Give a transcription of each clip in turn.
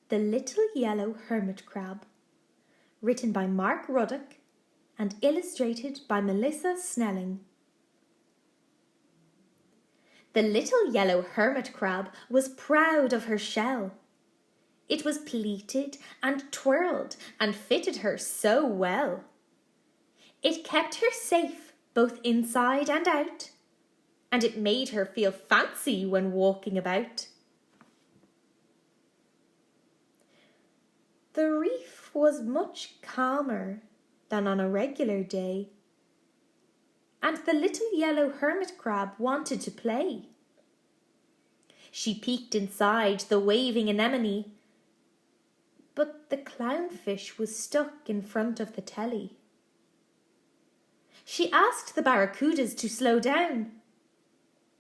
The Little Yellow Hermit Crab, written by Mark Ruddick and illustrated by Melissa Snelling. The little yellow hermit crab was proud of her shell. It was pleated and twirled and fitted her so well. It kept her safe both inside and out, and it made her feel fancy when walking about. The reef was much calmer than on a regular day, and the little yellow hermit crab wanted to play. She peeked inside the waving anemone, but the clownfish was stuck in front of the telly. She asked the barracudas to slow down,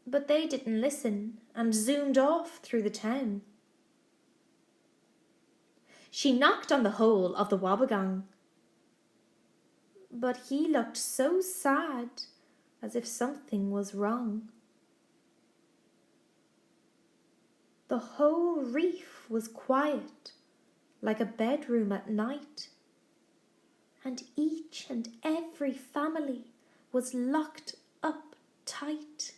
but they didn't listen and zoomed off through the town. She knocked on the hole of the wobbegong, but he looked so sad, as if something was wrong. The whole reef was quiet, like a bedroom at night, and each and every family was locked up tight.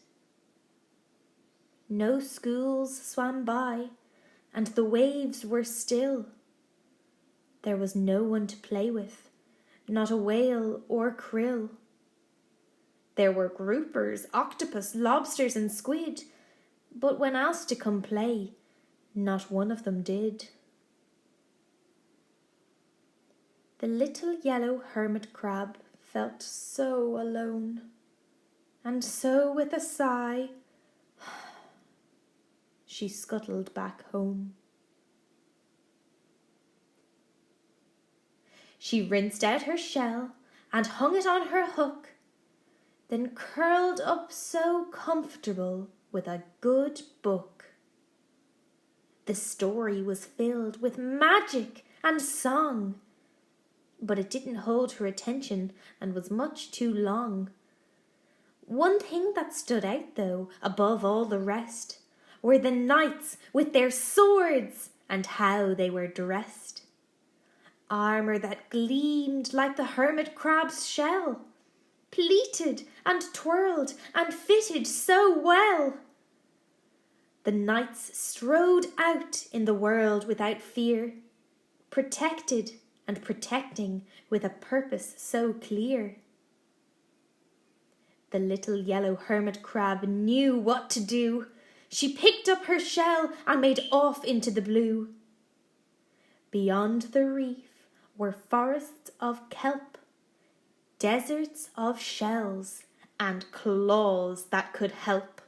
No schools swam by, and the waves were still. There was no one to play with, not a whale or krill. There were groupers, octopus, lobsters and squid, but when asked to come play, not one of them did. The little yellow hermit crab felt so alone, and so with a sigh, she scuttled back home. She rinsed out her shell and hung it on her hook, then curled up so comfortable with a good book. The story was filled with magic and song, but it didn't hold her attention and was much too long. One thing that stood out, though, above all the rest, were the knights with their swords and how they were dressed. Armour that gleamed like the hermit crab's shell, pleated and twirled and fitted so well. The knights strode out in the world without fear, protected and protecting with a purpose so clear. The little yellow hermit crab knew what to do. She picked up her shell and made off into the blue. Beyond the reef were forests of kelp, deserts of shells, and claws that could help.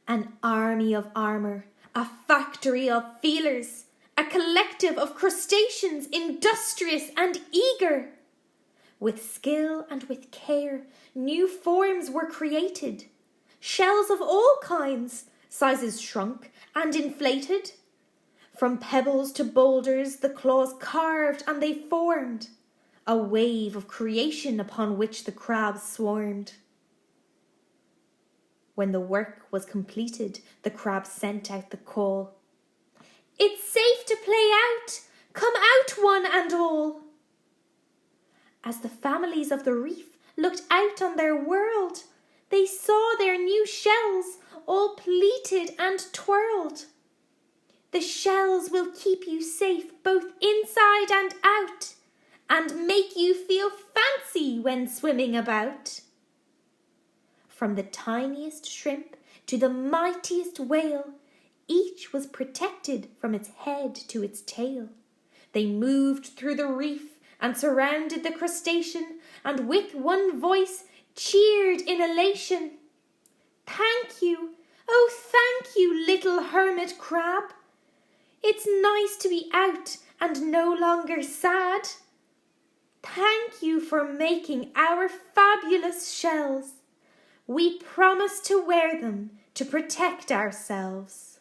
An army of armour, a factory of feelers, a collective of crustaceans industrious and eager. With skill and with care, new forms were created. Shells of all kinds, sizes shrunk and inflated. From pebbles to boulders, the claws carved and they formed a wave of creation upon which the crabs swarmed. When the work was completed, the crab sent out the call. "It's safe to play out! Come out one and all!" As the families of the reef looked out on their world, they saw their new shells all pleated and twirled. The shells will keep you safe both inside and out, and make you feel fancy when swimming about. From the tiniest shrimp to the mightiest whale, each was protected from its head to its tail. They moved through the reef and surrounded the crustacean, and with one voice cheered in elation. "Thank you, oh thank you, little hermit crab. It's nice to be out and no longer sad. Thank you for making our fabulous shells. We promise to wear them to protect ourselves."